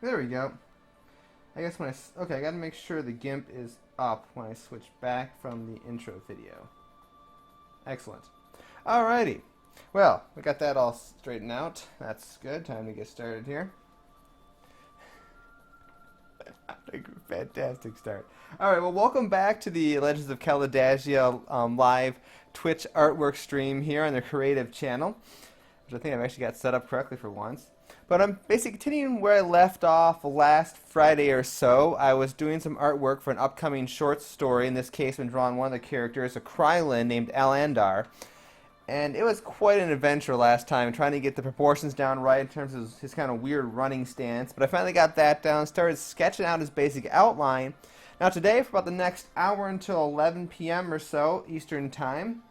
There we go. I guess when okay, I gotta make sure the GIMP is up when I switch back from the intro video. Excellent. Alrighty. Well, we got that all straightened out. That's good. Time to get started here. Fantastic start. Alright, well, welcome back to the Legends of Kalidasia live Twitch artwork stream here on the Creative channel, which I think I've actually got set up correctly for once. But I'm basically continuing where I left off last Friday or so. I was doing some artwork for an upcoming short story. In this case, I'm drawing one of the characters, a Krylan named Alandar. And it was quite an adventure last time, trying to get the proportions down right in terms of his kind of weird running stance. But I finally got that down, started sketching out his basic outline. Now today, for about the next hour until 11 p.m. or so Eastern Time,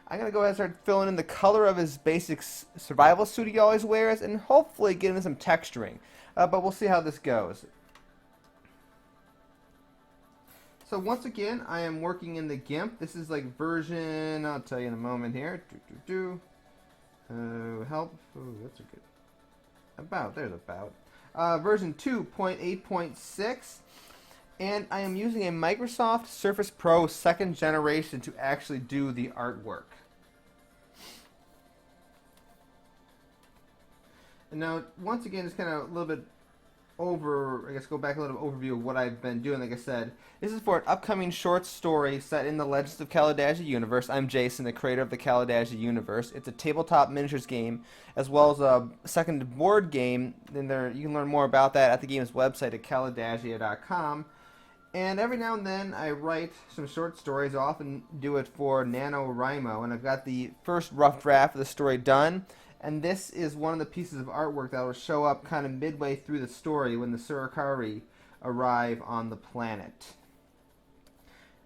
I'm going to go ahead and start filling in the color of his basic survival suit he always wears, and hopefully get him some texturing. But we'll see how this goes. So once again, I am working in the GIMP. This is like version, I'll tell you in a moment here. Help. Oh, that's a good. There's about. Version 2.8.6. And I am using a Microsoft Surface Pro 2nd generation to actually do the artwork. And now, once again, it's kind of a little bit go back a little overview of what I've been doing. Like I said, this is for an upcoming short story set in the Legends of Kalidasia universe. I'm Jason, the creator of the Kalidasia universe. It's a tabletop miniatures game, as well as a second board game. Then you can learn more about that at the game's website at kalidasia.com. And every now and then I write some short stories. I often do it for NaNoWriMo, and I've got the first rough draft of the story done. And this is one of the pieces of artwork that will show up kind of midway through the story when the Surakari arrive on the planet.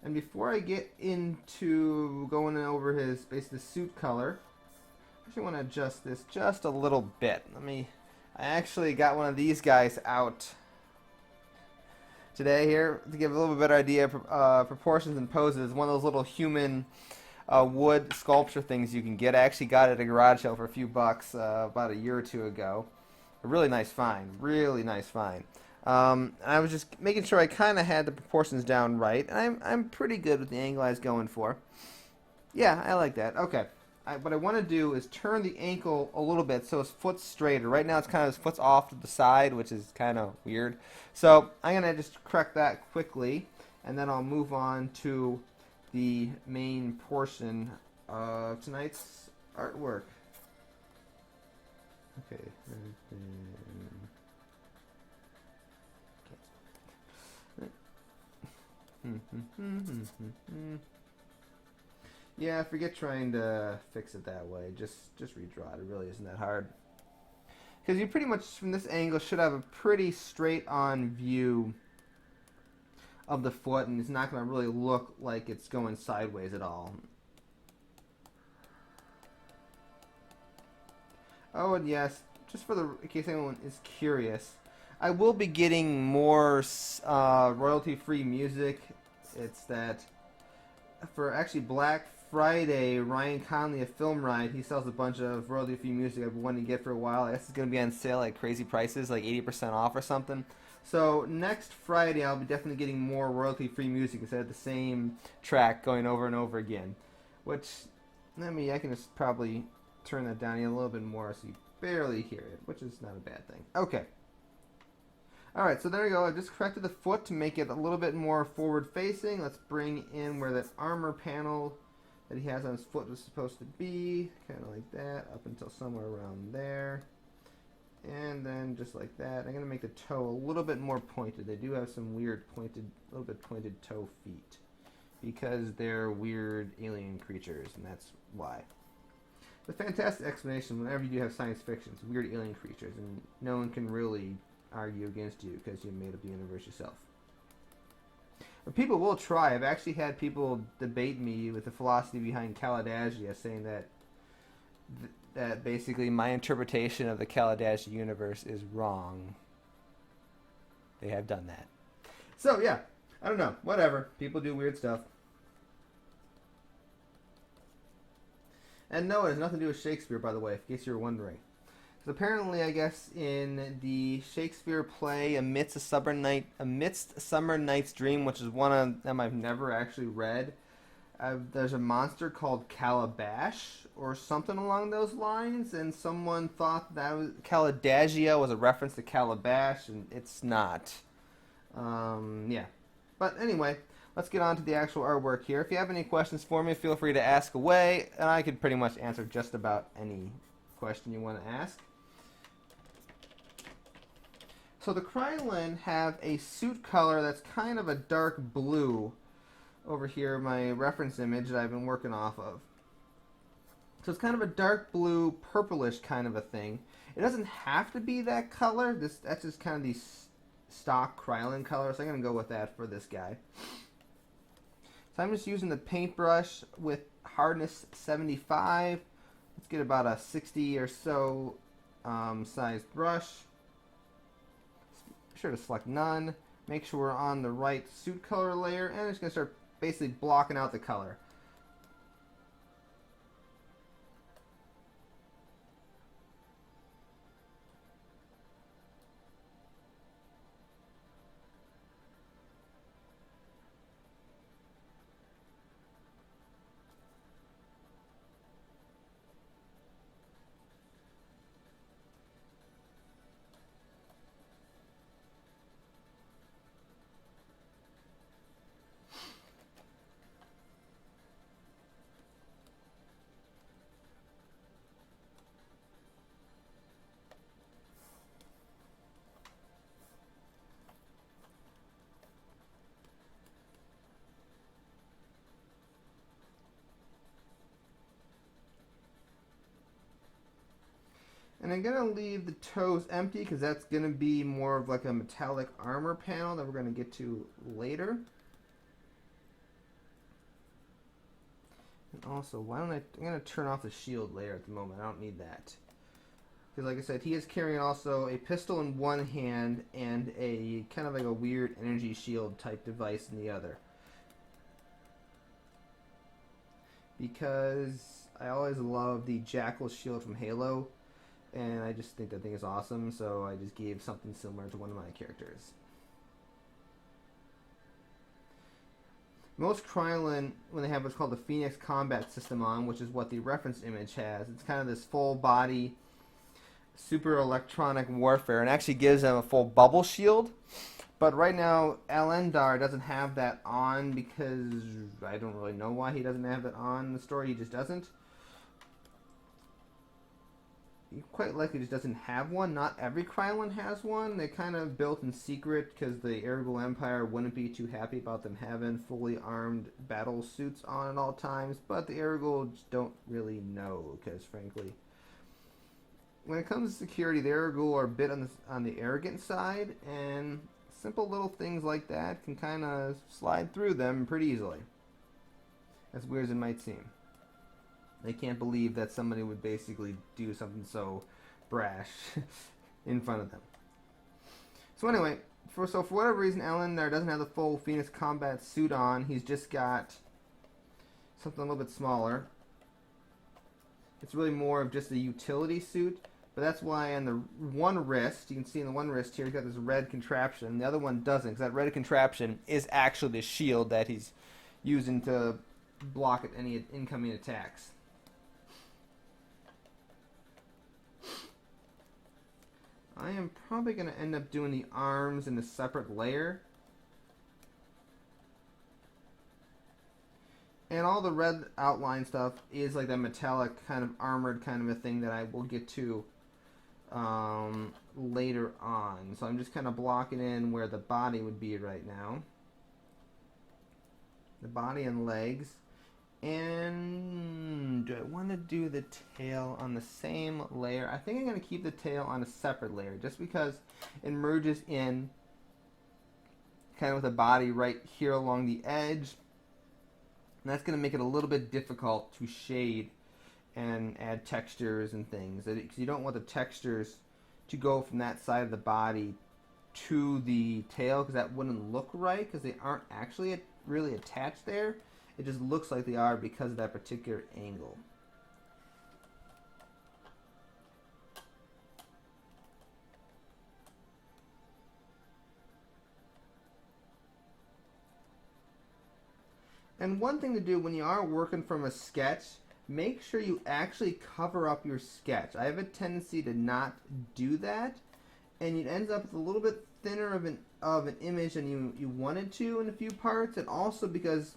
And before I get into going over his basically suit color, I actually want to adjust this just a little bit. I actually got one of these guys out today here to give a little bit better idea of proportions and poses. One of those little human wood sculpture things you can get. I actually got it at a garage sale for a few bucks about a year or two ago. A really nice find. Really nice find. I was just making sure I kind of had the proportions down right. And I'm pretty good with the angle I was going for. Yeah, I like that. Okay. What I want to do is turn the ankle a little bit so his foot's straighter. Right now it's kind of his foot's off to the side, which is kind of weird. So I'm going to just correct that quickly, and then I'll move on to the main portion of tonight's artwork. Okay. Yeah, forget trying to fix it that way. Just redraw it. It really isn't that hard. Because you pretty much, from this angle, should have a pretty straight-on view of the foot, and it's not going to really look like it's going sideways at all. Oh, and yes, just in case anyone is curious, I will be getting more royalty-free music. It's that for actually Black Friday, Ryan Conley of Film Ride, he sells a bunch of royalty-free music I've been wanting to get for a while. I guess it's going to be on sale at crazy prices, like 80% off or something. So next Friday, I'll be definitely getting more royalty-free music instead of the same track going over and over again. Which, I can just probably turn that down a little bit more so you barely hear it, which is not a bad thing. Okay. Alright, so there we go. I just corrected the foot to make it a little bit more forward-facing. Let's bring in where that armor panel that he has on his foot was supposed to be. Kind of like that, up until somewhere around there. And then just like that. I'm going to make the toe a little bit more pointed. They do have some weird little bit pointed toe feet, because they're weird alien creatures, and that's why. The fantastic explanation whenever you do have science fiction, it's weird alien creatures, and no one can really argue against you because you made up the universe yourself. But people will try. I've actually had people debate me with the philosophy behind Kalidasia, saying that basically my interpretation of the Kalidasia universe is wrong. They have done that. So yeah, I don't know. Whatever. People do weird stuff. And no, it has nothing to do with Shakespeare, by the way, in case you were wondering. 'Cause apparently, I guess in the Shakespeare play Amidst a Summer Night's Dream, which is one of them I've never actually read, there's a monster called Calabash or something along those lines, and someone thought that Kalidasia was a reference to Calabash, and it's not. Yeah. But anyway, let's get on to the actual artwork here. If you have any questions for me, feel free to ask away, and I could pretty much answer just about any question you want to ask. So the Krylan have a suit color that's kind of a dark blue. Over here, my reference image that I've been working off of. So it's kind of a dark blue, purplish kind of a thing. It doesn't have to be that color. That's just kind of the stock Krylan color, so I'm going to go with that for this guy. So I'm just using the paintbrush with hardness 75. Let's get about a 60 or so sized brush. Be sure to select none. Make sure we're on the right suit color layer, and I'm just going to start basically blocking out the color. And I'm going to leave the toes empty because that's going to be more of like a metallic armor panel that we're going to get to later. And also, I'm going to turn off the shield layer at the moment. I don't need that. Because like I said, he is carrying also a pistol in one hand and a kind of like a weird energy shield type device in the other. Because I always love the Jackal shield from Halo. And I just think that thing is awesome, so I just gave something similar to one of my characters. Most Krylan, when they have what's called the Phoenix Combat System on, which is what the reference image has, it's kind of this full body, super electronic warfare, and actually gives them a full bubble shield. But right now, Elendar doesn't have that on because I don't really know why he doesn't have it on in the story, he just doesn't. He quite likely just doesn't have one. Not every Krylan has one. They kind of built in secret because the Ergul Empire wouldn't be too happy about them having fully armed battle suits on at all times. But the Ergul don't really know because, frankly, when it comes to security, the Ergul are a bit on the arrogant side, and simple little things like that can kind of slide through them pretty easily. As weird as it might seem. They can't believe that somebody would basically do something so brash in front of them. So anyway, for whatever reason, Elendar doesn't have the full Phoenix Combat suit on. He's just got something a little bit smaller. It's really more of just a utility suit, but that's why on the one wrist, you can see in the one wrist here, he's got this red contraption. The other one doesn't, because that red contraption is actually the shield that he's using to block any incoming attacks. I am probably going to end up doing the arms in a separate layer. And all the red outline stuff is like that metallic kind of armored kind of a thing that I will get to later on. So I'm just kind of blocking in where the body would be right now. The body and legs. And do I want to do the tail on the same layer? I think I'm going to keep the tail on a separate layer just because it merges in kind of with the body right here along the edge. And that's going to make it a little bit difficult to shade and add textures and things. Because you don't want the textures to go from that side of the body to the tail, because that wouldn't look right, because they aren't actually really attached there. It just looks like they are because of that particular angle. And one thing to do when you are working from a sketch, make sure you actually cover up your sketch. I have a tendency to not do that, and it ends up with a little bit thinner of an image than you wanted to in a few parts, and also because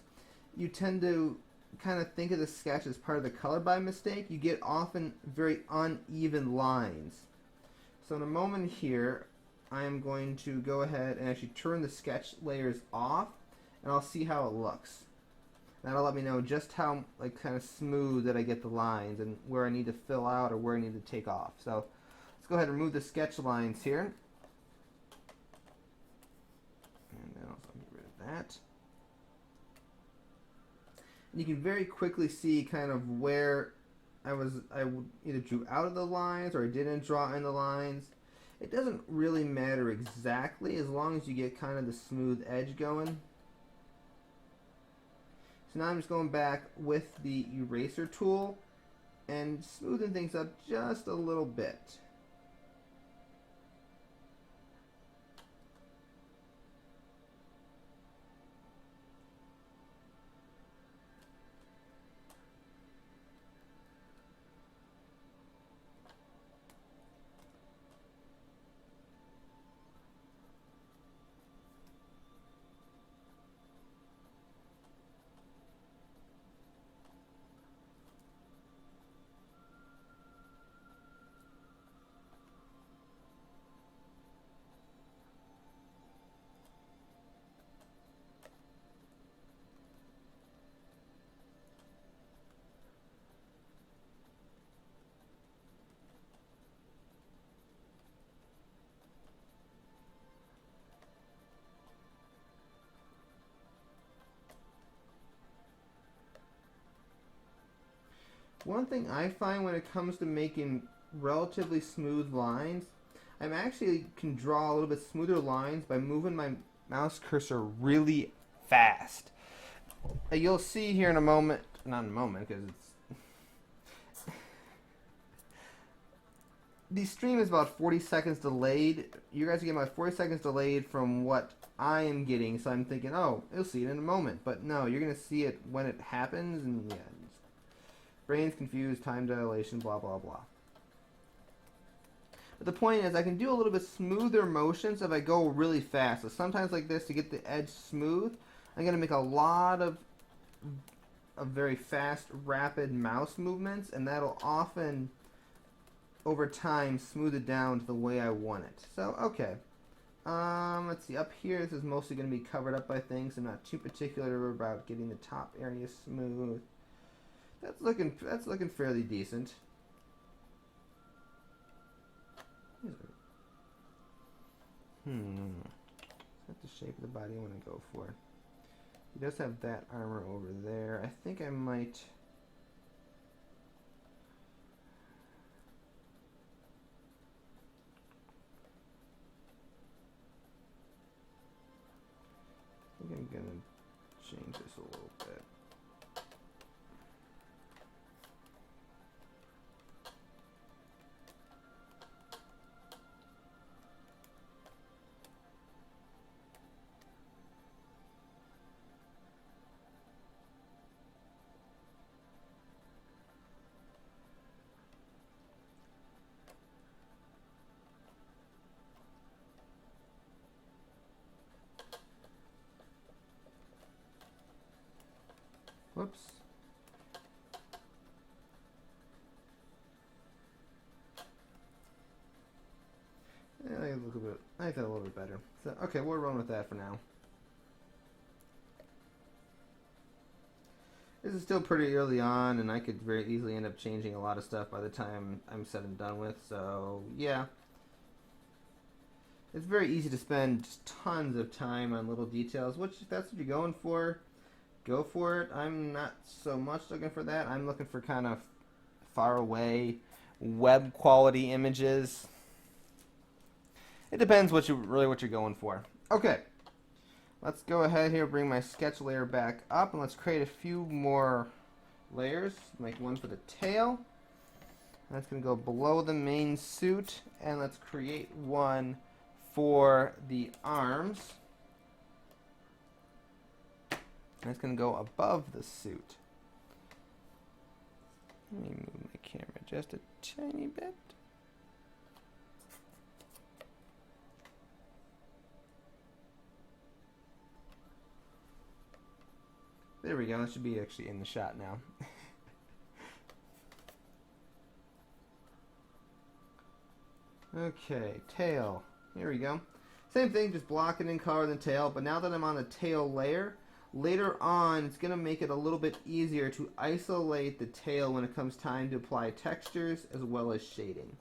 you tend to kind of think of the sketch as part of the color by mistake, you get often very uneven lines. So in a moment here, I am going to go ahead and actually turn the sketch layers off, and I'll see how it looks. That'll let me know just how kind of smooth that I get the lines and where I need to fill out or where I need to take off. So let's go ahead and remove the sketch lines here. And then also get rid of that. And you can very quickly see kind of where I either drew out of the lines or I didn't draw in the lines. It doesn't really matter exactly as long as you get kind of the smooth edge going. So now I'm just going back with the eraser tool and smoothing things up just a little bit. One thing I find when it comes to making relatively smooth lines, I actually can draw a little bit smoother lines by moving my mouse cursor really fast. You'll see here in a moment, not in a moment because the stream is about 40 seconds delayed. You guys are getting about 40 seconds delayed from what I am getting, so I'm thinking, oh, you'll see it in a moment. But no, you're going to see it when it happens, and yeah. Brain's confused, time dilation, blah, blah, blah. But the point is, I can do a little bit smoother motions if I go really fast. So sometimes like this, to get the edge smooth, I'm going to make a lot of very fast, rapid mouse movements, and that'll often, over time, smooth it down to the way I want it. So, okay. Let's see, up here, this is mostly going to be covered up by things. I'm not too particular about getting the top area smooth. That's looking fairly decent. That's the shape of the body I want to go for. He does have that armor over there. I think I might. I think I'm gonna change this a little bit. Whoops. Yeah, I like that a little bit better. So, okay, we'll run with that for now. This is still pretty early on, and I could very easily end up changing a lot of stuff by the time I'm said and done with, so yeah. It's very easy to spend tons of time on little details, which if that's what you're going for, go for it. I'm not so much looking for that. I'm looking for kind of far away web quality images. It depends what you're going for. Okay, let's go ahead here, bring my sketch layer back up, and let's create a few more layers. Make one for the tail. That's going to go below the main suit, and let's create one for the arms. And it's going to go above the suit. Let me move my camera just a tiny bit. There we go. That should be actually in the shot now. Okay, tail. Here we go. Same thing, just block it in color than tail, but now that I'm on the tail layer, later on it's going to make it a little bit easier to isolate the tail when it comes time to apply textures as well as shading.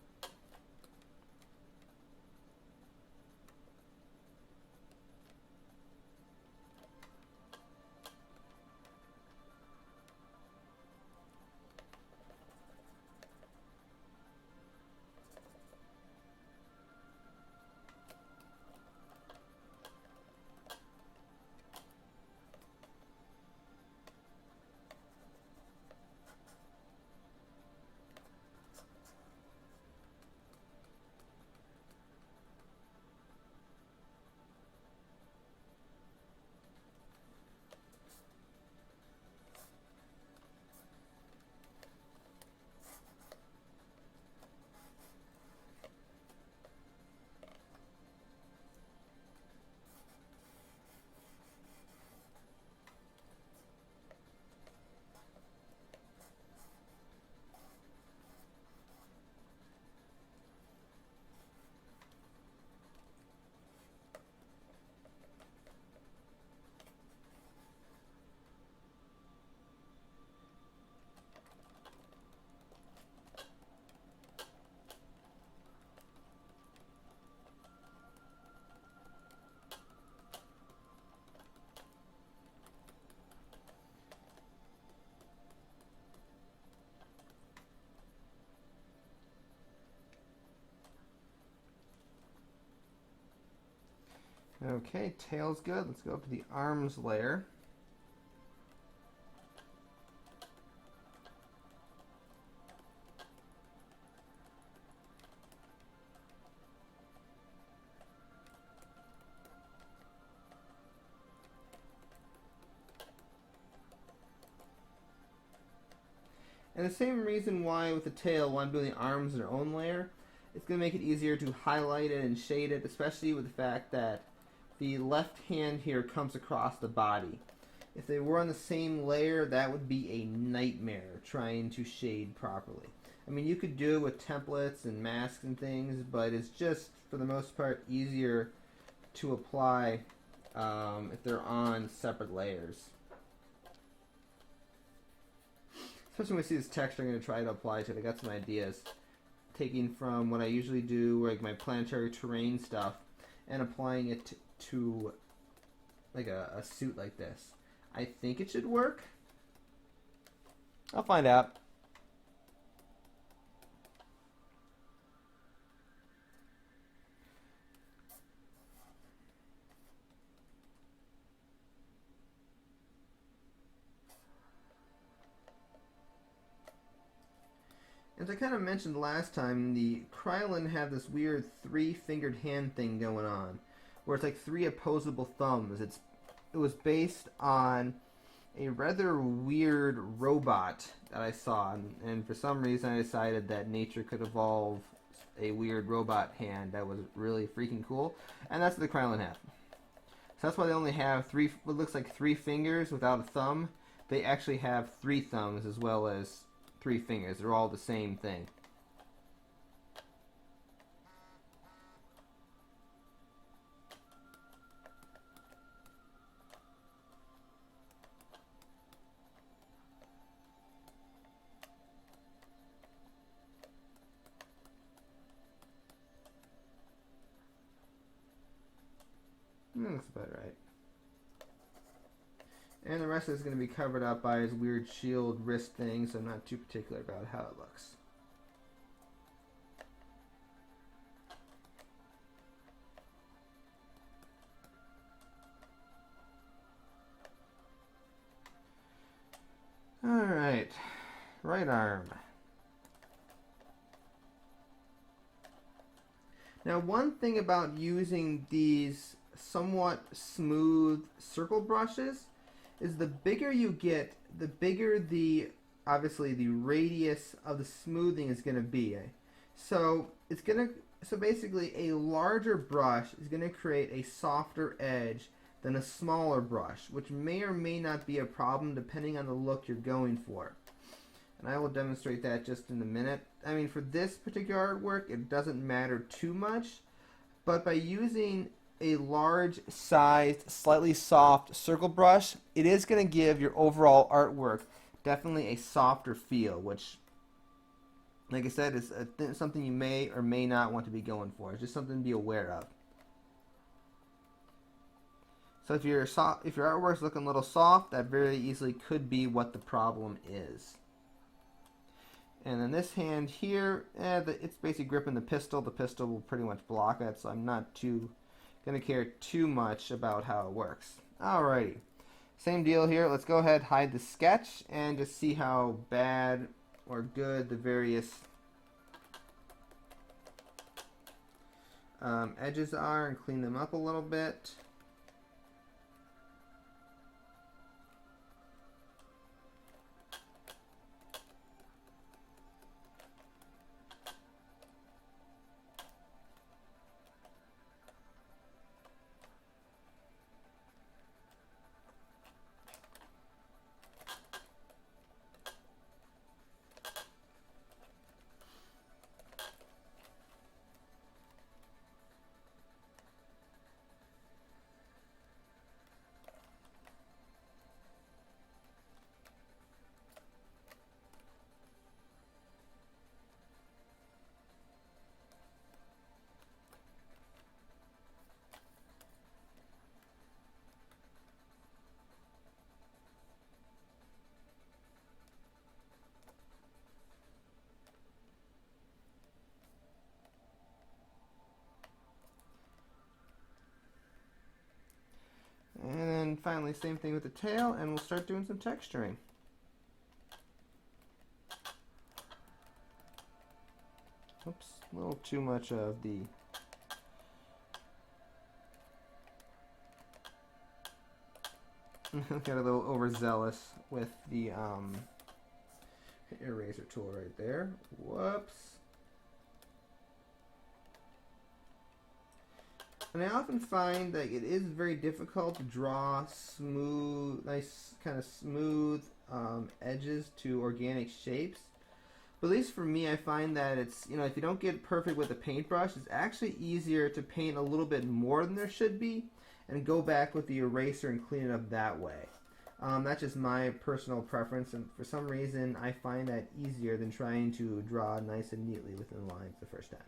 Okay, tail's good. Let's go up to the arms layer. And the same reason why with the tail, when I'm doing the arms in their own layer, it's going to make it easier to highlight it and shade it, especially with the fact that the left hand here comes across the body. If they were on the same layer, that would be a nightmare trying to shade properly. I mean, you could do it with templates and masks and things, but it's just, for the most part, easier to apply if they're on separate layers. Especially when we see this texture, I'm going to try to apply to it. I got some ideas. Taking from what I usually do, like my planetary terrain stuff, and applying it to like a suit like this. I think it should work. I'll find out. As I kind of mentioned last time, the Krylan have this weird three-fingered hand thing going on, where it's like three opposable thumbs. It was based on a rather weird robot that I saw, and for some reason I decided that nature could evolve a weird robot hand that was really freaking cool, and that's what the Krylan have. So that's why they only have what looks like three fingers without a thumb. They actually have three thumbs as well as three fingers. They're all the same thing. Looks about right. And the rest is going to be covered up by his weird shield wrist thing, so I'm not too particular about how it looks. Alright, right arm. Now, one thing about using these somewhat smooth circle brushes is the bigger you get, the bigger the obviously the radius of the smoothing is going to be. So it's going to so basically a larger brush is going to create a softer edge than a smaller brush, which may or may not be a problem depending on the look you're going for. And I will demonstrate that just in a minute. I mean, for this particular artwork, it doesn't matter too much, but by using a large sized, slightly soft circle brush, it is going to give your overall artwork definitely a softer feel, which, like I said, is something you may or may not want to be going for. It's just something to be aware of. So if your artwork's looking a little soft, that very easily could be what the problem is. And then this hand here, it's basically gripping the pistol. The pistol will pretty much block it, so I'm not going to care too much about how it works. Alrighty. Same deal here. Let's go ahead, hide the sketch, and just see how bad or good the various edges are and clean them up a little bit. And then finally, same thing with the tail, and we'll start doing some texturing. Oops, a little too much of the got a little overzealous with the eraser tool right there. Whoops. And I often find that it is very difficult to draw smooth, nice kind of smooth edges to organic shapes. But at least for me, I find that it's, if you don't get perfect with a paintbrush, it's actually easier to paint a little bit more than there should be and go back with the eraser and clean it up that way. That's just my personal preference, and for some reason, I find that easier than trying to draw nice and neatly within the lines the first time.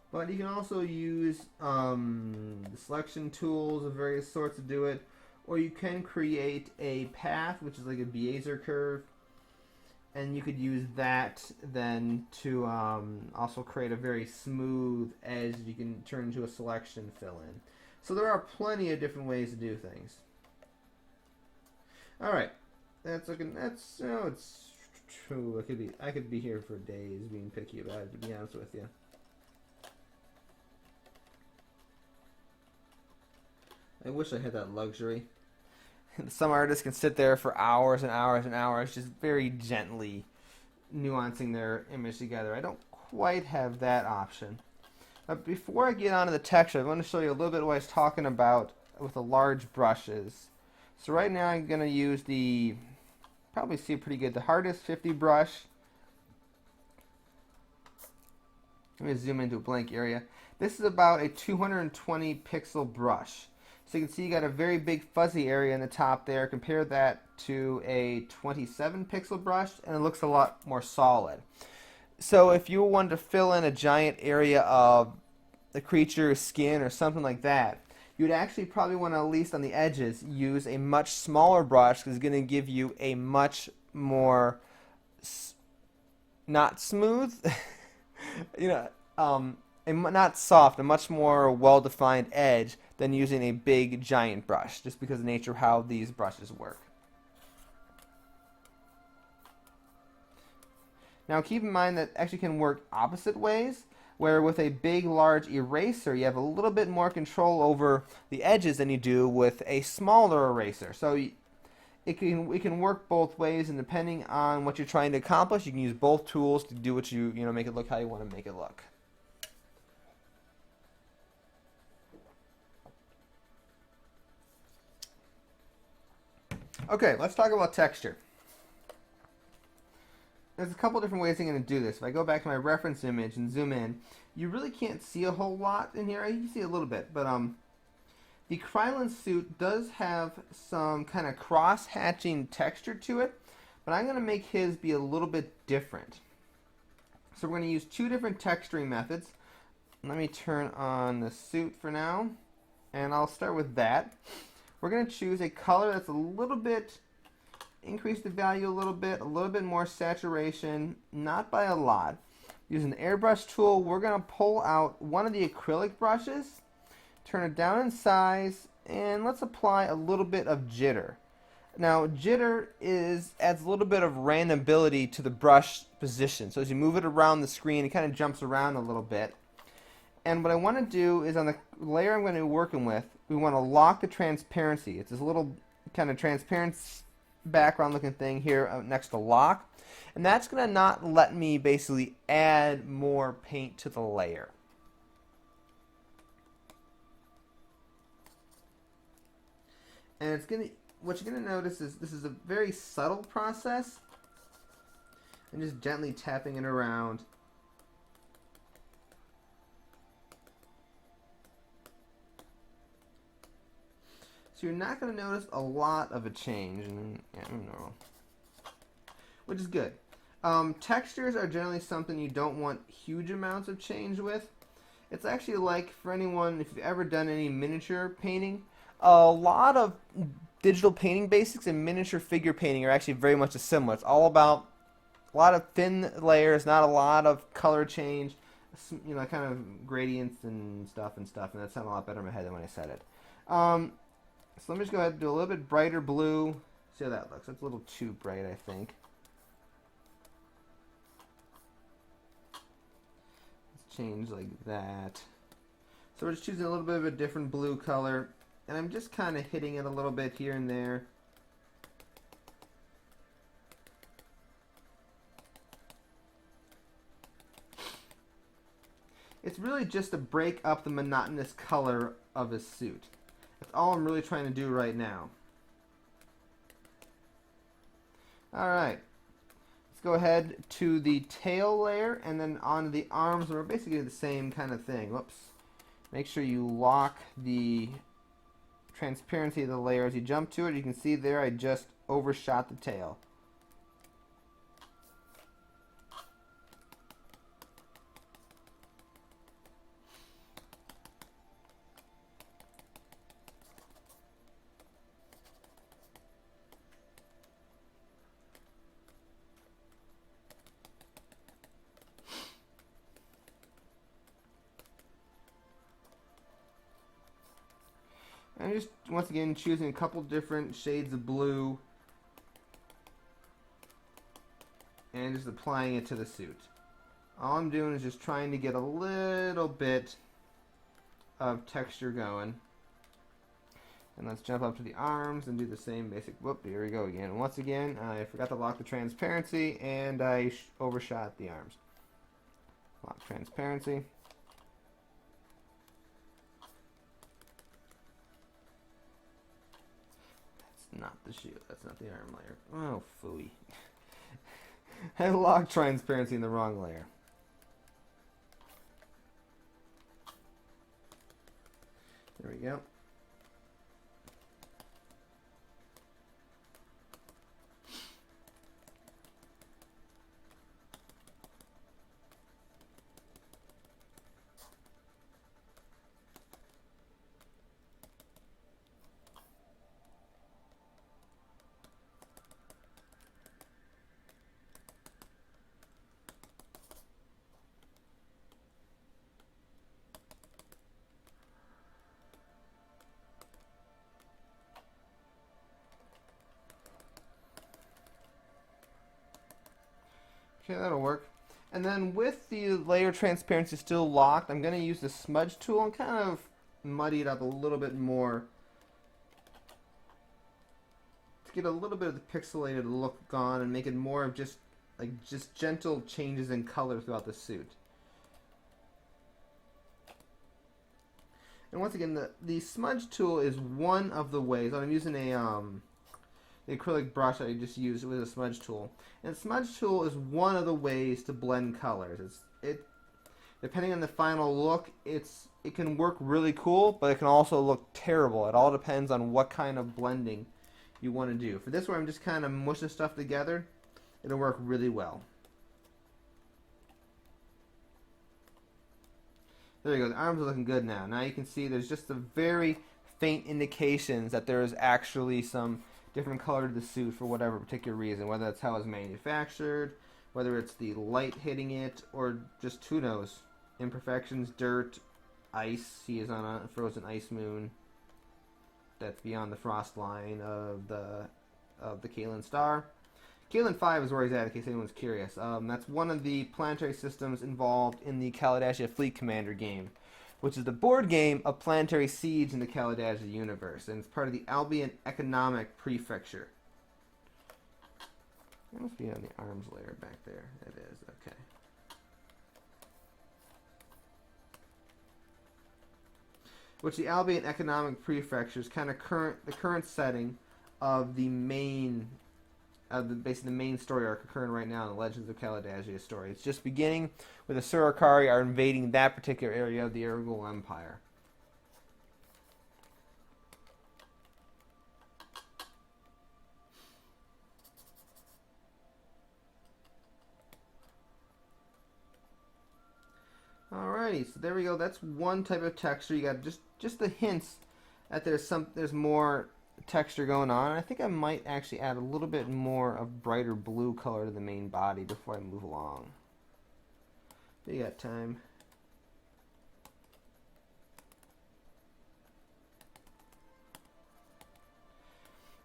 But you can also use the selection tools of various sorts to do it, or you can create a path, which is like a Bezier curve, and you could use that then to also create a very smooth edge you can turn into a selection fill-in. So there are plenty of different ways to do things. All right, it's true. I could be here for days being picky about it, to be honest with you. I wish I had that luxury. Some artists can sit there for hours and hours and hours just very gently nuancing their image together. I don't quite have that option. But before I get on to the texture, I want to show you a little bit of what I was talking about with the large brushes. So right now I'm going to use probably see it pretty good, the hardest 50 brush. Let me zoom into a blank area. This is about a 220 pixel brush. So you can see you got a very big fuzzy area in the top there. Compare that to a 27 pixel brush and it looks a lot more solid. So if you wanted to fill in a giant area of the creature's skin or something like that, you'd actually probably want to, at least on the edges, use a much smaller brush because it's going to give you a much more not smooth, not soft, a much more well-defined edge than using a big giant brush, just because of the nature of how these brushes work. Now keep in mind that actually can work opposite ways, where with a big large eraser you have a little bit more control over the edges than you do with a smaller eraser. So it can work both ways, and depending on what you're trying to accomplish, you can use both tools to do what you know, make it look how you want to make it look. Okay, let's talk about texture. There's a couple different ways I'm going to do this. If I go back to my reference image and zoom in, you really can't see a whole lot in here. You can see a little bit, but the Krylan suit does have some kind of cross-hatching texture to it, but I'm going to make his be a little bit different. So we're going to use two different texturing methods. Let me turn on the suit for now, and I'll start with that. We're going to choose a color that's a little bit, increase the value a little bit more saturation, not by a lot. Using the airbrush tool, we're going to pull out one of the acrylic brushes, turn it down in size, and let's apply a little bit of jitter. Now, jitter adds a little bit of randomability to the brush position. So as you move it around the screen, it kind of jumps around a little bit. And what I want to do is on the layer I'm going to be working with, we want to lock the transparency. It's this little kind of transparent background looking thing here next to lock. And that's going to not let me basically add more paint to the layer. And it's going to, what you're going to notice is this is a very subtle process. I'm just gently tapping it around. So you're not going to notice a lot of a change, and which is good. Textures are generally something you don't want huge amounts of change with. It's actually like, for anyone, if you've ever done any miniature painting, a lot of digital painting basics and miniature figure painting are actually very much similar. It's all about a lot of thin layers, not a lot of color change, you know, kind of gradients and stuff, and that sounded a lot better in my head than when I said it. So let me just go ahead and do a little bit brighter blue. See how that looks. That's a little too bright, I think. Let's change like that. So we're just choosing a little bit of a different blue color, and I'm just kind of hitting it a little bit here and there. It's really just to break up the monotonous color of his suit. That's all I'm really trying to do right now. Alright. Let's go ahead to the tail layer and then onto the arms. We're basically the same kind of thing. Whoops. Make sure you lock the transparency of the layer as you jump to it. You can see there I just overshot the tail. I'm just, once again, choosing a couple different shades of blue and just applying it to the suit. All I'm doing is just trying to get a little bit of texture going. And let's jump up to the arms and do the same basic, whoop, here we go again. Once again, I forgot to lock the transparency and I overshot the arms. Lock transparency. Not the shoe. That's not the arm layer. Oh, phooey. I locked transparency in the wrong layer. There we go. Okay, that'll work. And then with the layer transparency still locked, I'm going to use the smudge tool and kind of muddy it up a little bit more to get a little bit of the pixelated look gone and make it more of just gentle changes in color throughout the suit. And once again, the smudge tool is one of the ways. I'm using the acrylic brush I just used with a smudge tool. And the smudge tool is one of the ways to blend colors. Depending on the final look, it can work really cool, but it can also look terrible. It all depends on what kind of blending you want to do. For this one, I'm just kind of mushing stuff together. It'll work really well. There you go. The arms are looking good now. Now you can see there's just a very faint indications that there is actually some different color to the suit for whatever particular reason, whether that's how it's manufactured, whether it's the light hitting it, or just who knows, imperfections, dirt, ice. He is on a frozen ice moon that's beyond the frost line of the Krylan star. Krylan 5 is where he's at, in case anyone's curious. That's one of the planetary systems involved in the Kalidasia Fleet Commander game, which is the board game of planetary siege in the Kalidasia universe, and it's part of the Albion Economic Prefecture. That must be on the arms layer back there. It is, okay. Which the Albion Economic Prefecture is kind of the current setting of the main, basically the main story arc occurring right now in the Legends of Kalidasia story. It's just beginning with the Surakari are invading that particular area of the Ergol Empire. Alrighty, so there we go. That's one type of texture. You got just the hints that there's more texture going on. I think I might actually add a little bit more of brighter blue color to the main body before I move along. You got time.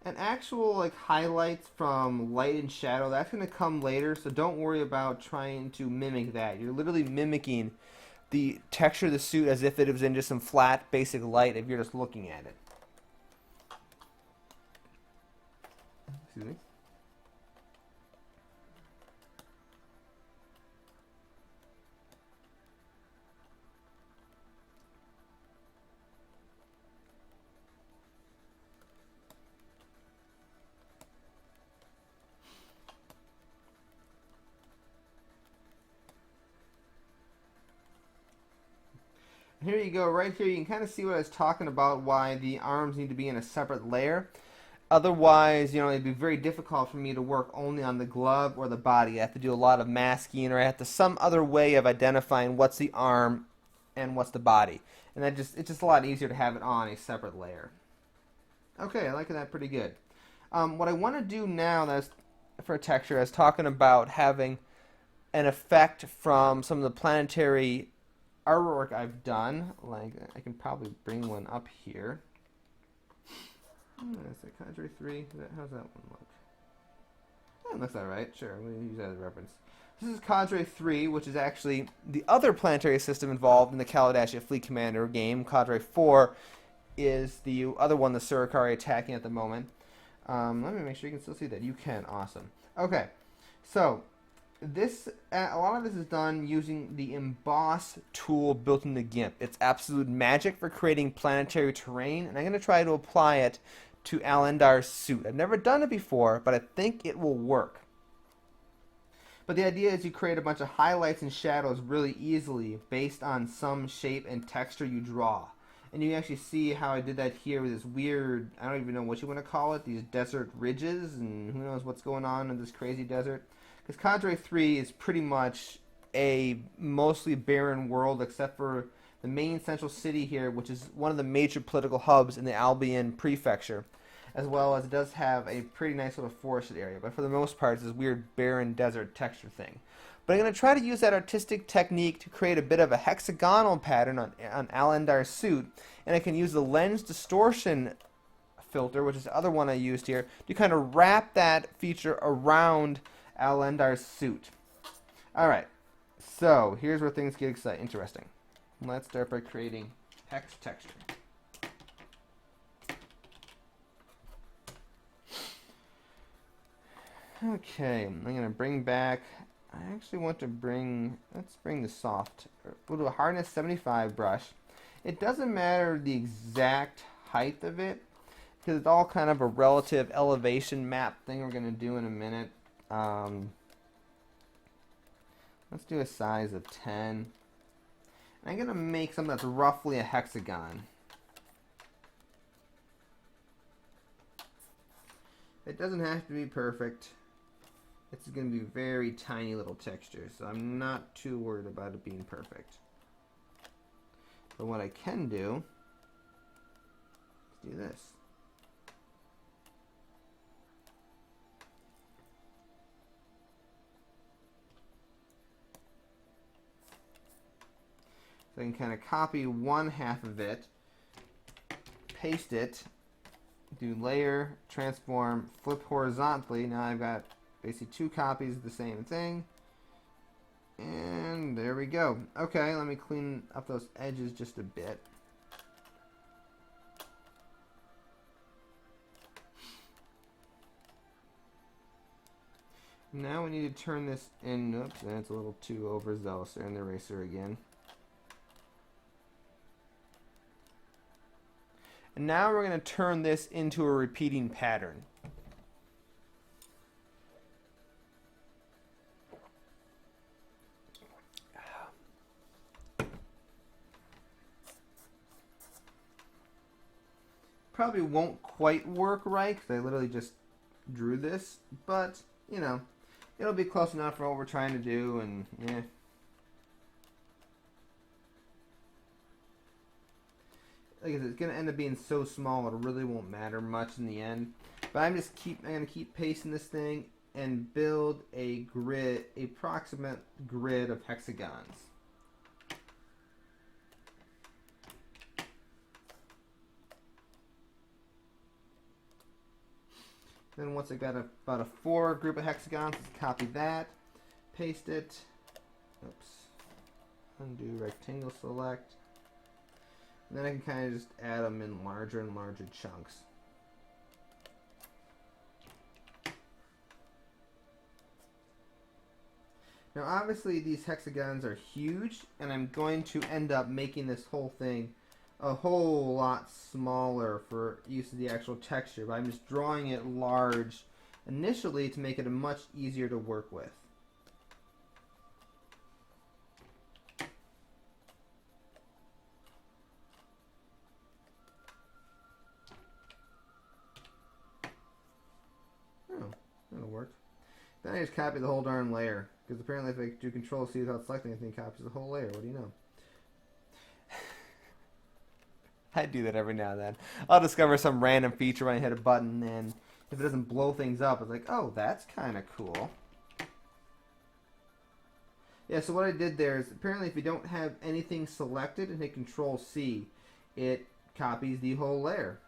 And actual highlights from light and shadow, that's going to come later, so don't worry about trying to mimic that. You're literally mimicking the texture of the suit as if it was in just some flat basic light if you're just looking at it. Excuse me. Here you go, right here you can kind of see what I was talking about, why the arms need to be in a separate layer. Otherwise, it'd be very difficult for me to work only on the glove or the body. I have to do a lot of masking, or I have to some other way of identifying what's the arm and what's the body. And it's just a lot easier to have it on a separate layer. Okay, I like that pretty good. What I want to do now, that's for a texture, I was talking about having an effect from some of the planetary artwork I've done. I can probably bring one up here. Is it Cadre 3? How's that one look? That looks alright. Sure, we'll use that as a reference. This is Cadre 3, which is actually the other planetary system involved in the Kalidasia Fleet Commander game. Cadre 4 is the other one the Surakari attacking at the moment. Let me make sure you can still see that. You can. Awesome. Okay, so a lot of this is done using the emboss tool built into GIMP. It's absolute magic for creating planetary terrain, and I'm going to try to apply it to Alendar's suit. I've never done it before, but I think it will work. But the idea is you create a bunch of highlights and shadows really easily based on some shape and texture you draw. And you actually see how I did that here with this weird, I don't even know what you want to call it, these desert ridges, and who knows what's going on in this crazy desert. Because Cadre 3 is pretty much a mostly barren world except for the main central city here, which is one of the major political hubs in the Albion Prefecture, as well as it does have a pretty nice little forested area. But for the most part, it's this weird barren desert texture thing. But I'm going to try to use that artistic technique to create a bit of a hexagonal pattern on Alendar's suit, and I can use the lens distortion filter, which is the other one I used here, to kind of wrap that feature around Alendar's suit. Alright, so here's where things get interesting. Let's start by creating hex texture. Okay, I'm going to bring back, I actually want to bring, let's bring the soft, we'll do a hardness 75 brush. It doesn't matter the exact height of it, because it's all kind of a relative elevation map thing we're going to do in a minute. Let's do a size of 10. And I'm going to make something that's roughly a hexagon. It doesn't have to be perfect. It's going to be very tiny little texture, so I'm not too worried about it being perfect. But what I can do is do this. So I can kind of copy one half of it, paste it, do layer, transform, flip horizontally. Now I've got basically two copies of the same thing. And there we go. Okay, let me clean up those edges just a bit. Now we need to turn this in. Oops, and it's a little too overzealous there in the eraser again. And now we're going to turn this into a repeating pattern. Probably won't quite work right because I literally just drew this, but you know, it'll be close enough for what we're trying to do, and yeah. Like I said, it's going to end up being so small it really won't matter much in the end. But I'm going to keep pasting this thing and build a grid, a approximate grid of hexagons. Then once I got about a 4 group of hexagons, let's copy that, paste it. Oops. Undo rectangle select. And then I can kind of just add them in larger and larger chunks. Now obviously these hexagons are huge, and I'm going to end up making this whole thing a whole lot smaller for use of the actual texture, but I'm just drawing it large initially to make it much easier to work with. That'll work. Then I just copy the whole darn layer, because apparently if I do Control-C without selecting anything, it copies the whole layer. What do you know? I do that every now and then. I'll discover some random feature when I hit a button, and if it doesn't blow things up, it's like, oh, that's kind of cool. Yeah, so what I did there is, apparently if you don't have anything selected and hit Control-C, it copies the whole layer,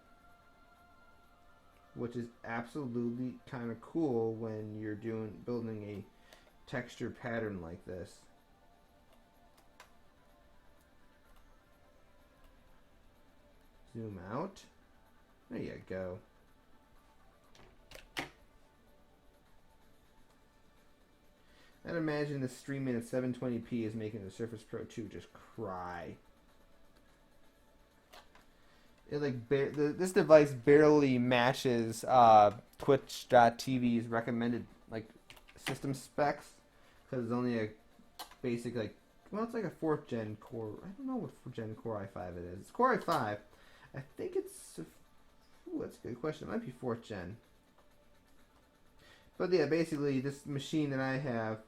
which is absolutely kind of cool when you're building a texture pattern like this. Zoom out. There you go. I'd imagine the streaming at 720p is making the Surface Pro 2 just cry. It this device barely matches Twitch.tv's recommended system specs, because it's only a basic it's like a 4th gen core. I don't know what 4th gen Core i5 it is. It's Core i5. I think it's that's a good question. It might be 4th gen. But yeah, basically this machine that I have,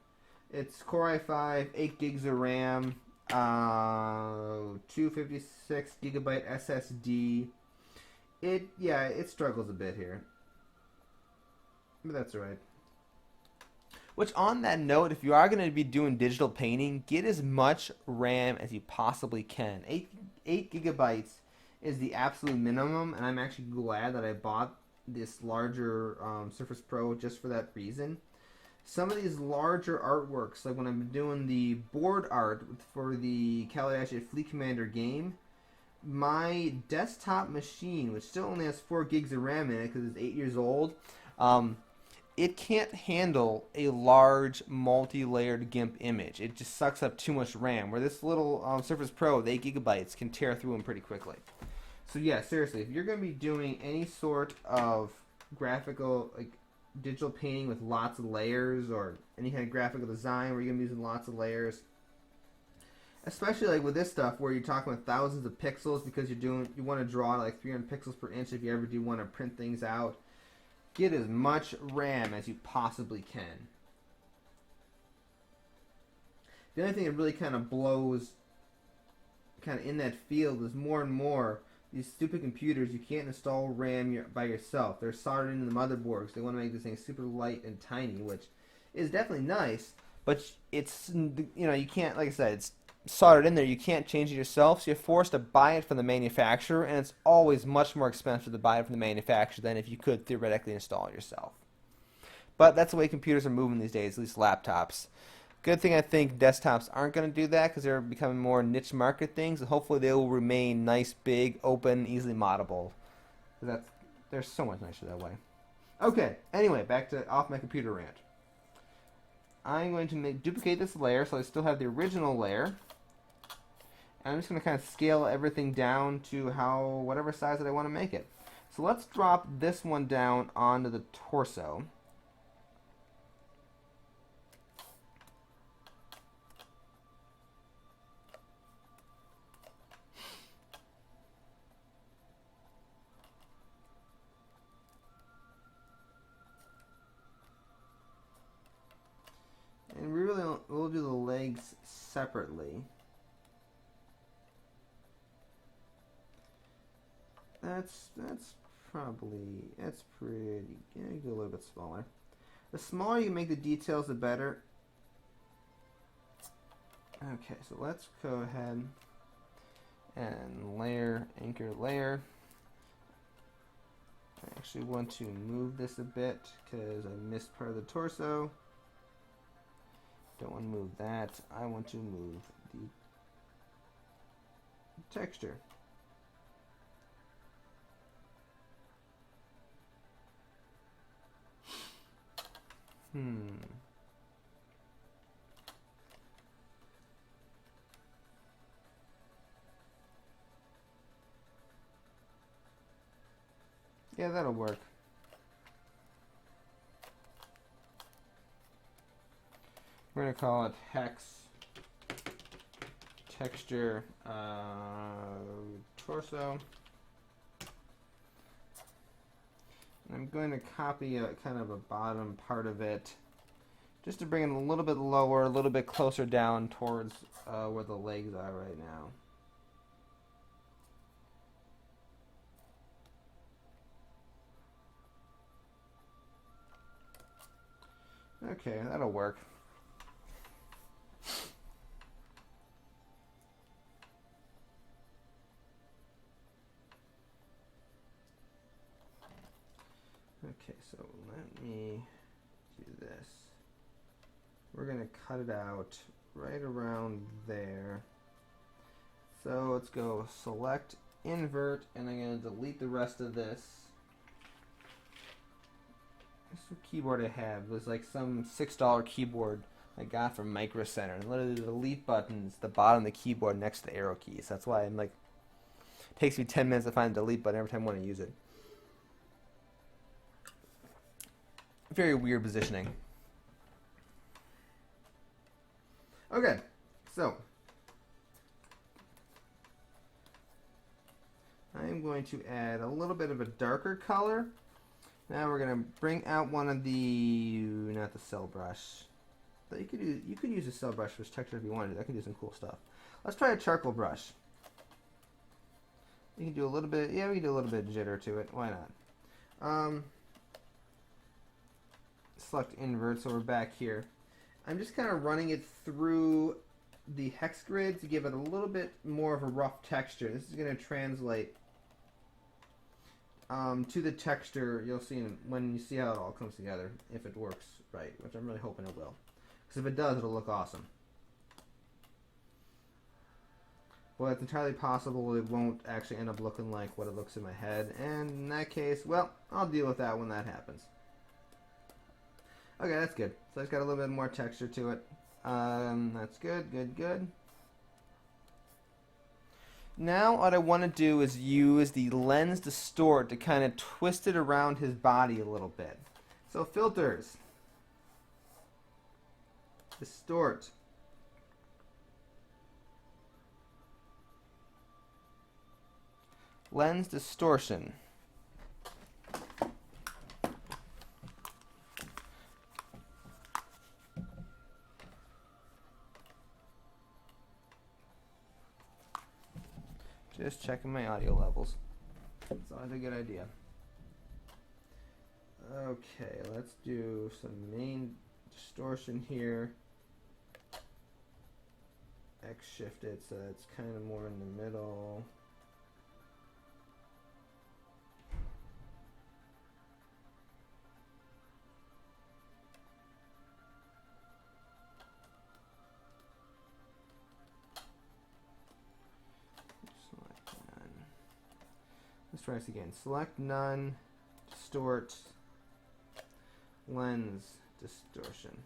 it's Core i5, 8 gigs of RAM, 256 gigabyte SSD. It struggles a bit here, but that's alright. Which, on that note, if you are going to be doing digital painting, get as much RAM as you possibly can. 8 gigabytes is the absolute minimum, and I'm actually glad that I bought this larger Surface Pro just for that reason. some of these larger artworks, like when I'm doing the board art for the Kalidasia Fleet Commander game, my desktop machine, which still only has 4 gigs of RAM in it because it's 8 years old, it can't handle a large multi-layered GIMP image. It just sucks up too much RAM. Where this little Surface Pro with 8 gigabytes can tear through them pretty quickly. So yeah, seriously, if you're going to be doing any sort of graphical, like digital painting with lots of layers, or any kind of graphical design where you're going to be using lots of layers, especially like with this stuff where you're talking with thousands of pixels because you want to draw like 300 pixels per inch if you ever do want to print things out, get as much RAM as you possibly can. The other thing that really kind of blows kind of in that field is more and more these stupid computers, you can't install RAM by yourself. They're soldered into the motherboards. They want to make this thing super light and tiny, which is definitely nice, but it's, you can't, like I said, it's soldered in there. You can't change it yourself, so you're forced to buy it from the manufacturer, and it's always much more expensive to buy it from the manufacturer than if you could theoretically install it yourself. But that's the way computers are moving these days, at least laptops. Good thing I think desktops aren't going to do that because they're becoming more niche market things, and hopefully they will remain nice, big, open, easily moddable. They're so much nicer that way. Okay, anyway, back to off my computer rant. I'm going to duplicate this layer so I still have the original layer. And I'm just going to kind of scale everything down to whatever size that I want to make it. So let's drop this one down onto the torso. And we'll do the legs separately. That's pretty. Yeah, you go a little bit smaller. The smaller you make the details, the better. Okay, so let's go ahead and anchor layer. I actually want to move this a bit because I missed part of the torso. Don't want to move that. I want to move the texture. Yeah, that'll work. We're going to call it hex texture torso. I'm going to copy kind of a bottom part of it just to bring it a little bit lower, a little bit closer down towards where the legs are right now. Okay, that'll work. Okay, so let me do this. We're going to cut it out right around there. So let's go select, invert, and I'm going to delete the rest of this. This is a keyboard I have. It was like some $6 keyboard I got from Micro Center. And literally the delete button's the bottom of the keyboard next to the arrow keys. That's why I'm like, it takes me 10 minutes to find the delete button every time I want to use it. Very weird positioning. Okay, so I'm going to add a little bit of a darker color. Now we're going to bring out one of the, not the cell brush. But you could use a cell brush for texture if you wanted. That can do some cool stuff. Let's try a charcoal brush. You can do a little bit, yeah, we can do a little bit of jitter to it. Why not? Select invert, so we're back here. I'm just kind of running it through the hex grid to give it a little bit more of a rough texture. This is going to translate to the texture, you'll see when you see how it all comes together, if it works right, which I'm really hoping it will. Because if it does, it'll look awesome. Well, it's entirely possible it won't actually end up looking like what it looks in my head, and in that case, well, I'll deal with that when that happens. Okay, that's good. So it's got a little bit more texture to it. That's good, good, good. Now what I want to do is use the lens distort to kind of twist it around his body a little bit. So filters. Distort. Lens distortion. Just checking my audio levels. It's always a good idea. Okay, let's do some main distortion here. X shift it so it's kind of more in the middle. Let's try this again. Select none, distort, lens distortion.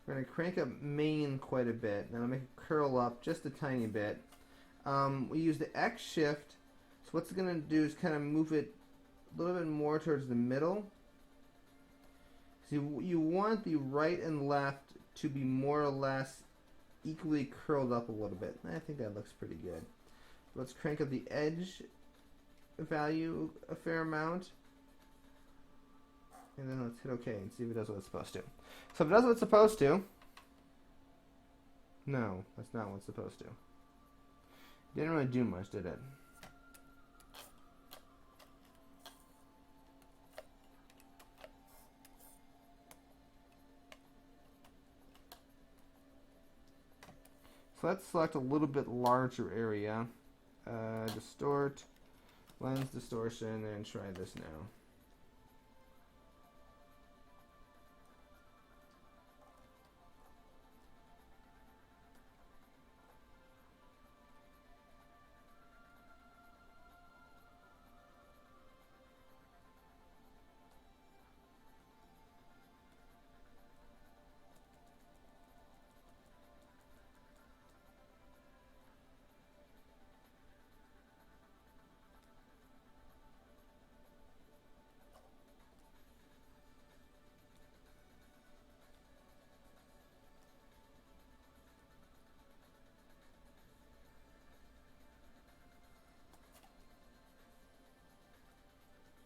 We're going to crank up main quite a bit. Then I'll make it curl up just a tiny bit. We use the X shift. So what's it going to do is kind of move it a little bit more towards the middle. So you want the right and left to be more or less equally curled up a little bit. I think that looks pretty good. Let's crank up the edge value a fair amount. And then let's hit OK and see if it does what it's supposed to. So if it does what it's supposed to... No, that's not what it's supposed to. It didn't really do much, did it? So let's select a little bit larger area. Distort, lens distortion, and try this now.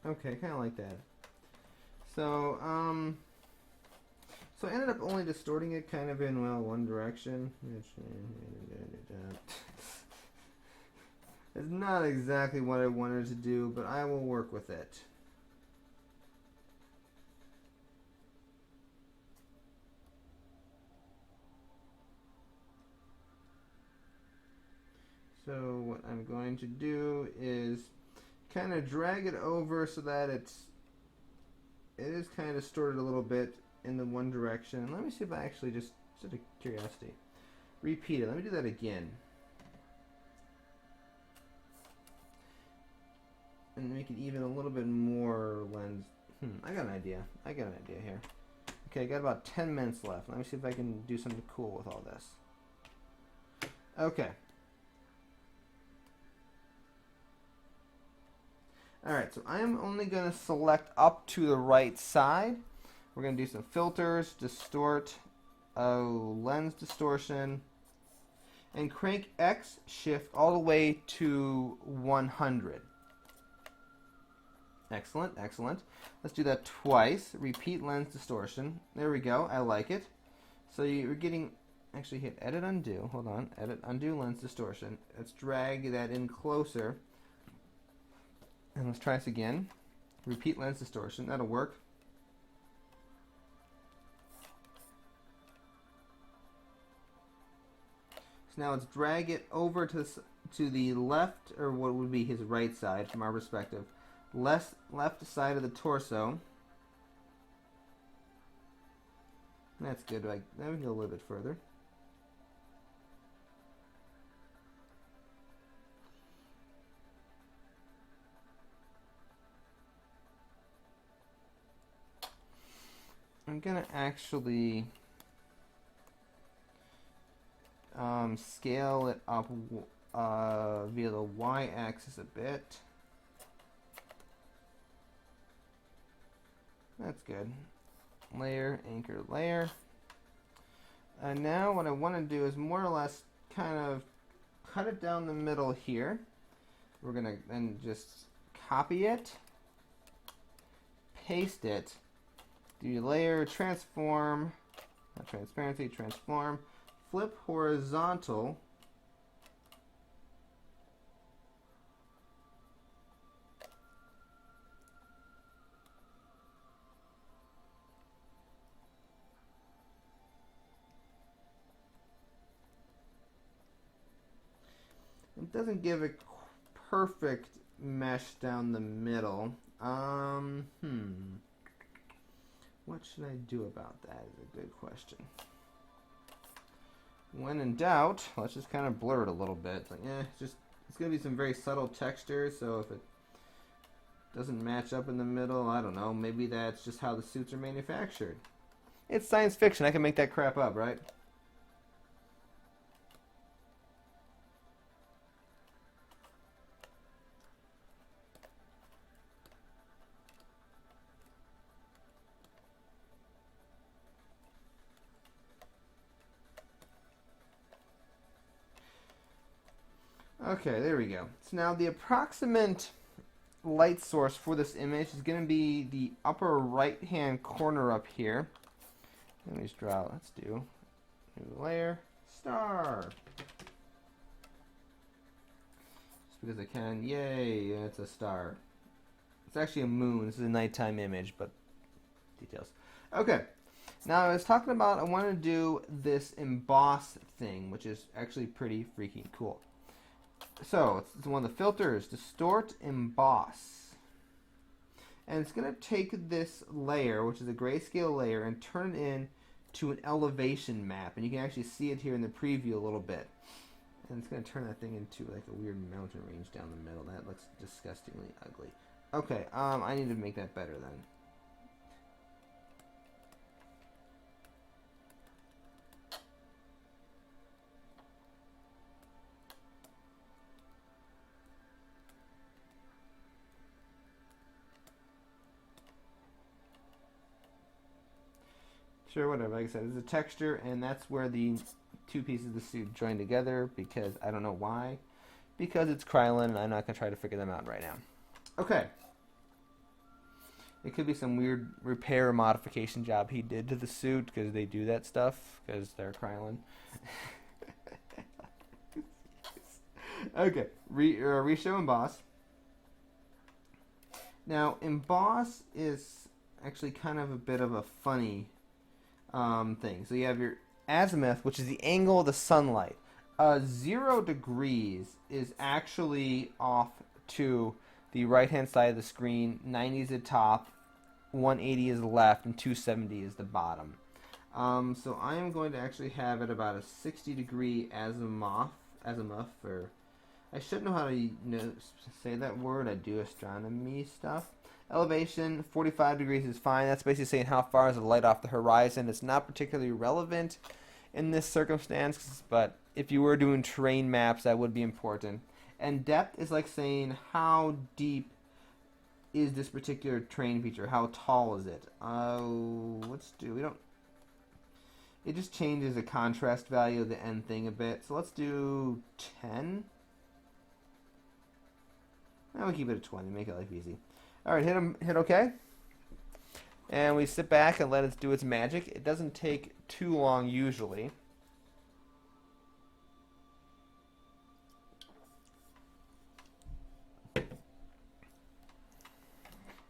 Okay, kind of like that. So, so I ended up only distorting it kind of in, well, one direction. It's not exactly what I wanted to do, but I will work with it. So what I'm going to do is kind of drag it over so that it is kind of distorted a little bit in the one direction. Let me see if I actually just out of curiosity, repeat it. Let me do that again. And make it even a little bit more lens. I got an idea. Here. Okay, I got about 10 minutes left. Let me see if I can do something cool with all this. Okay. Alright, so I'm only going to select up to the right side. We're going to do some filters, distort, lens distortion, and crank X shift all the way to 100. Excellent, excellent. Let's do that twice. Repeat lens distortion. There we go. I like it. So you're getting, actually hit edit undo. Hold on. Edit undo lens distortion. Let's drag that in closer. And let's try this again. Repeat lens distortion. That'll work. So now let's drag it over to the left, or what would be his right side from our perspective. Left side of the torso. That's good. Now we can go a little bit further. I'm gonna actually scale it up via the y-axis a bit. That's good. Layer, anchor, layer. And now what I want to do is more or less kind of cut it down the middle here. We're going to then just copy it, paste it, do layer, transform, not transparency, transform, flip horizontal, it doesn't give a perfect mesh down the middle. What should I do about that is a good question. When in doubt, let's just kind of blur it a little bit. It's like, it's going to be some very subtle texture, so if it doesn't match up in the middle, I don't know, maybe that's just how the suits are manufactured. It's science fiction, I can make that crap up, right? Okay, there we go. So now the approximate light source for this image is going to be the upper right hand corner up here. Let me just draw, let's do new layer, star. Just because I can, yay, it's a star. It's actually a moon, this is a nighttime image, but details. Okay, now I was talking about I want to do this emboss thing, which is actually pretty freaking cool. So, it's one of the filters, distort, emboss. And it's going to take this layer, which is a grayscale layer, and turn it into an elevation map. And you can actually see it here in the preview a little bit. And it's going to turn that thing into like a weird mountain range down the middle. That looks disgustingly ugly. Okay, I need to make that better then. Sure, whatever. Like I said, it's a texture, and that's where the two pieces of the suit join together, because I don't know why. Because it's Krylan, and I'm not going to try to figure them out right now. Okay. It could be some weird repair or modification job he did to the suit, because they do that stuff, because they're Krylan. Okay. Reshow emboss. Now, emboss is actually kind of a bit of a funny thing. So you have your azimuth, which is the angle of the sunlight. 0 degrees is actually off to the right hand side of the screen. 90 is the top, 180 is the left, and 270 is the bottom. So I am going to actually have it about a 60 degree azimuth, or I should know how to say that word. I do astronomy stuff. Elevation, 45 degrees is fine. That's basically saying how far is the light off the horizon. It's not particularly relevant in this circumstance, but if you were doing terrain maps, that would be important. And depth is like saying how deep is this particular terrain feature? How tall is it? It just changes the contrast value of the end thing a bit. So let's do 10. Now we'll keep it at 20, make it life easy. Alright, hit OK. And we sit back and let it do its magic. It doesn't take too long usually. And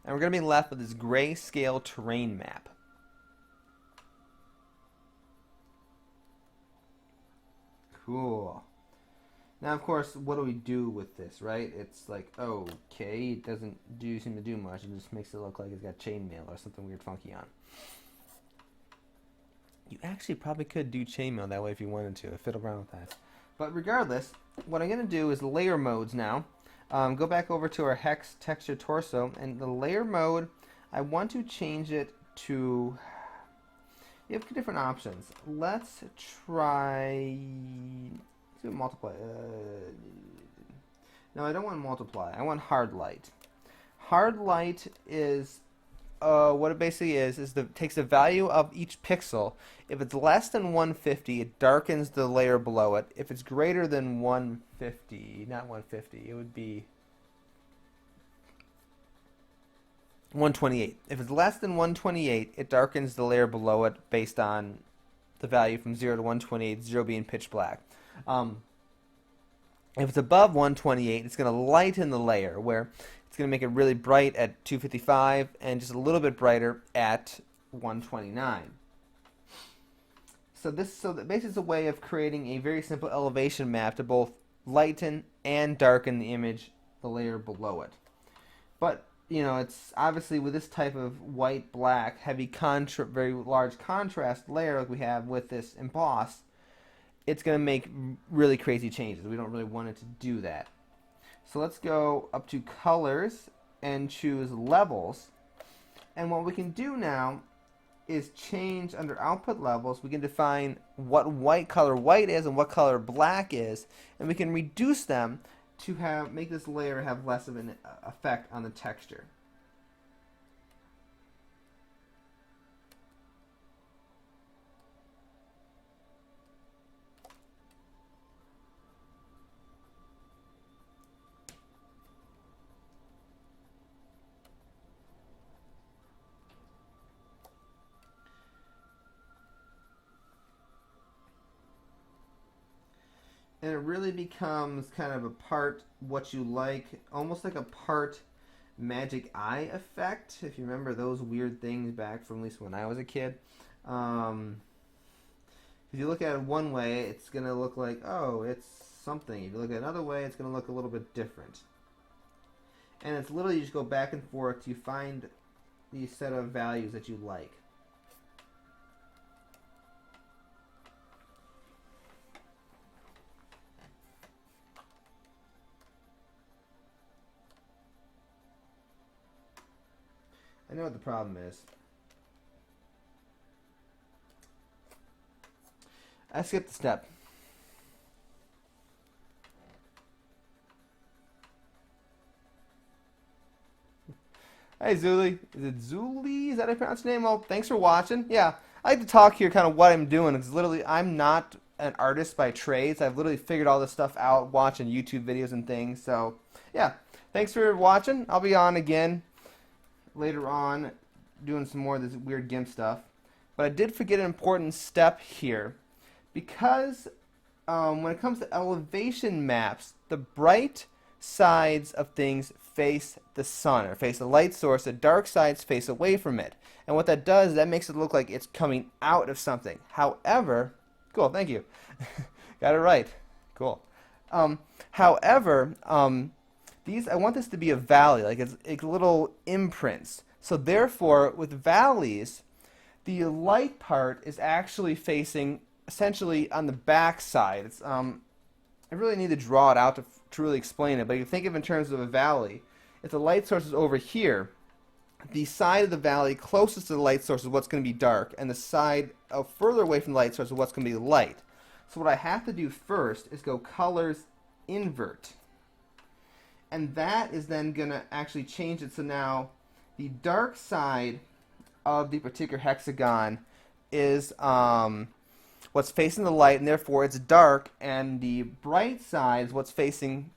we're going to be left with this grayscale terrain map. Cool. Now, of course, what do we do with this, right? It's like, okay, it doesn't seem to do much. It just makes it look like it's got chainmail or something weird funky on. You actually probably could do chainmail that way if you wanted to, fiddle around with that. But regardless, what I'm going to do is layer modes now. Go back over to our hex texture torso, and the layer mode, I want to change it to... You have different options. Let's try... Let's do multiply. No, I don't want multiply. I want hard light. Hard light is... what it basically is takes the value of each pixel. If it's less than 150, it darkens the layer below it. If it's greater than 150, not 150, it would be 128. If it's less than 128, it darkens the layer below it based on the value from 0 to 128, 0 being pitch black. If it's above 128, it's going to lighten the layer, where it's going to make it really bright at 255 and just a little bit brighter at 129. So basically is a way of creating a very simple elevation map to both lighten and darken the image, the layer below it. But it's obviously with this type of white, black, heavy, very large contrast layer like we have with this emboss, it's going to make really crazy changes. We don't really want it to do that. So let's go up to colors and choose levels. And what we can do now is change under output levels. We can define what color white is and what color black is, and we can reduce them to make this layer have less of an effect on the texture. And it really becomes kind of a part what you like, almost like a part magic eye effect, if you remember those weird things back from at least when I was a kid. If you look at it one way, it's going to look like, oh, it's something. If you look at it another way, it's going to look a little bit different. And it's literally you just go back and forth to find the set of values that you like. I know what the problem is. I skipped the step. Hey, Zuli. Is it Zuli? Is that how I pronounce your name? Well, thanks for watching. Yeah, I like to talk here kind of what I'm doing. It's literally, I'm not an artist by trades. I've literally figured all this stuff out watching YouTube videos and things. So, yeah, thanks for watching. I'll be on again later on doing some more of this weird GIMP stuff. But I did forget an important step here. Because when it comes to elevation maps, the bright sides of things face the sun, or face the light source. The dark sides face away from it. And what that does, that makes it look like it's coming out of something. However, cool, thank you. Got it right. Cool. However, I want this to be a valley, like it's little imprints. So therefore, with valleys, the light part is actually facing essentially on the back side. It's I really need to draw it out to really explain it, but you think of it in terms of a valley. If the light source is over here, the side of the valley closest to the light source is what's going to be dark, and the side further away from the light source is what's going to be light. So what I have to do first is go colors invert. And that is then going to actually change it. So now the dark side of the particular hexagon is what's facing the light, and therefore it's dark, and the bright side is what's facing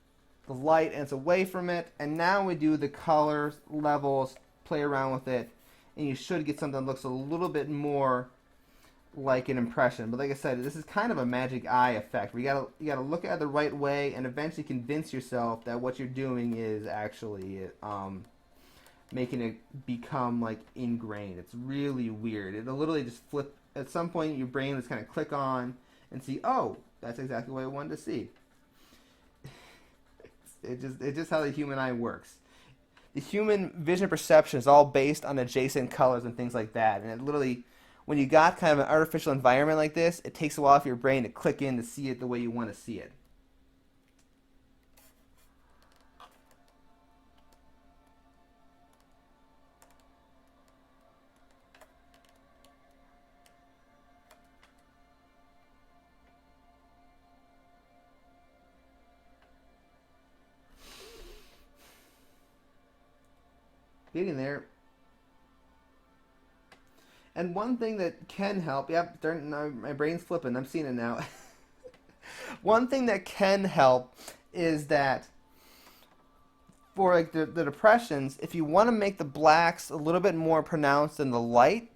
the light and it's away from it. And now we do the colors, levels, play around with it, and you should get something that looks a little bit more like an impression. But like I said, this is kind of a magic eye effect where you gotta look at it the right way and eventually convince yourself that what you're doing is actually making it become like ingrained. It's really weird. It'll literally just flip. At some point your brain will just kind of click on and see, oh, That's exactly what I wanted to see. It's just how the human eye works. The human vision perception is all based on adjacent colors and things like that. And it literally, when you got kind of an artificial environment like this, it takes a while for your brain to click in to see it the way you want to see it. Getting there. And one thing that can help, yep, my brain's flipping, I'm seeing it now. One thing that can help is that for like the depressions, if you want to make the blacks a little bit more pronounced than the white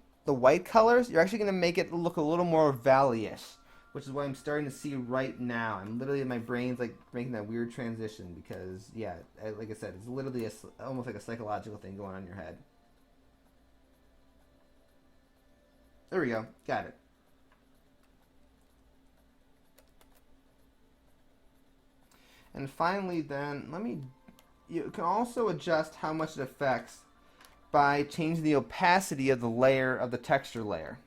colors, you're actually going to make it look a little more valley-ish, which is what I'm starting to see right now. I'm literally, my brain's like making that weird transition because, yeah, like I said, it's literally almost like a psychological thing going on in your head. There we go. Got it. And finally then, you can also adjust how much it affects by changing the opacity of the layer, of the texture layer.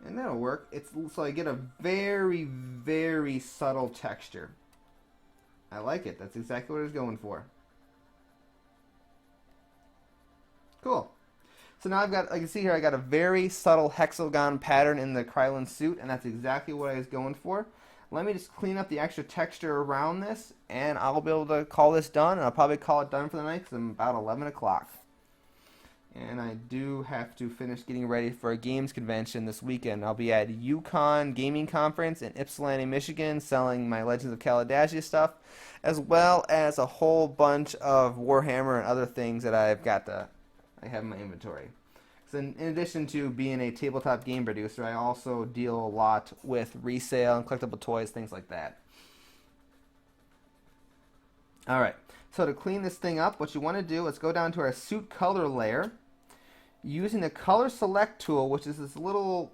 And that'll work. So I get a very, very subtle texture. I like it. That's exactly what I was going for. Cool. So now I've got, like you see here, I got a very subtle hexagon pattern in the Krylan suit, and that's exactly what I was going for. Let me just clean up the extra texture around this, and I'll be able to call this done, and I'll probably call it done for the night because I'm about 11 o'clock. And I do have to finish getting ready for a games convention this weekend. I'll be at Yukon Gaming Conference in Ypsilanti, Michigan, selling my Legends of Kalidasia stuff, as well as a whole bunch of Warhammer and other things that I have in my inventory. So in addition to being a tabletop game producer, I also deal a lot with resale and collectible toys, things like that. Alright, so to clean this thing up, what you want to do is go down to our suit color layer. Using the color select tool, which is this little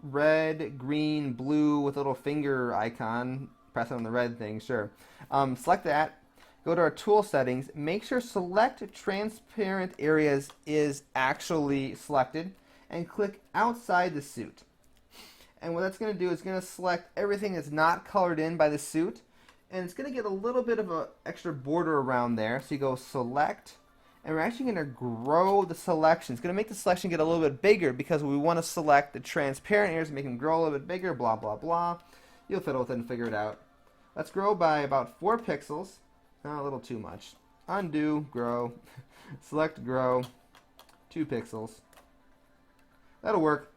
red, green, blue with a little finger icon, press on the red thing, sure. Select that. Go to our tool settings, make sure select transparent areas is actually selected, and click outside the suit. And what that's going to do is going to select everything that's not colored in by the suit, and it's going to get a little bit of an extra border around there. So you go select, and we're actually going to grow the selection. It's going to make the selection get a little bit bigger because we want to select the transparent areas, make them grow a little bit bigger, blah, blah, blah. You'll fiddle with it and figure it out. Let's grow by about 4 pixels. A little too much. Undo, grow, select grow, 2 pixels. That'll work.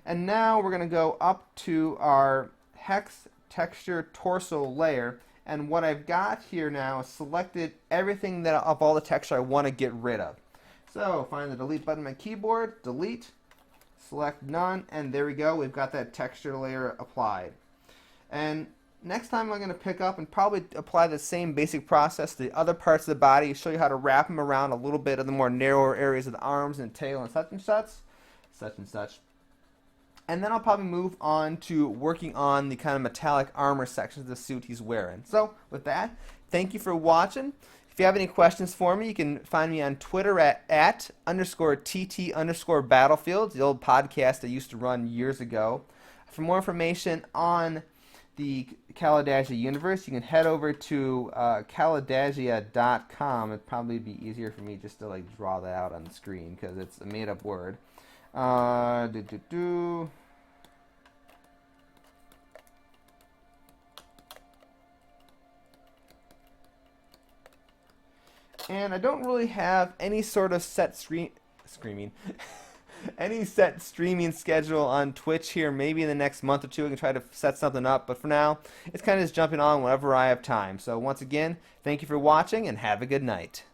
And now we're going to go up to our hex texture torso layer, and what I've got here now is selected everything that of all the texture I want to get rid of. So find the delete button on my keyboard, delete, select none, and there we go. We've got that texture layer applied. And next time I'm going to pick up and probably apply the same basic process to the other parts of the body, show you how to wrap them around a little bit of the more narrower areas of the arms and tail and such and such. And then I'll probably move on to working on the kind of metallic armor sections of the suit he's wearing. So with that, thank you for watching. If you have any questions for me, you can find me on Twitter at @TT_Battlefields, the old podcast I used to run years ago. For more information on the Kalidasia universe, you can head over to Kalidasia.com. It'd probably be easier for me just to like draw that out on the screen because it's a made-up word. And I don't really have any sort of set any set streaming schedule on Twitch here. Maybe in the next month or two I can try to set something up, but for now it's kind of just jumping on whenever I have time. So once again, thank you for watching and have a good night.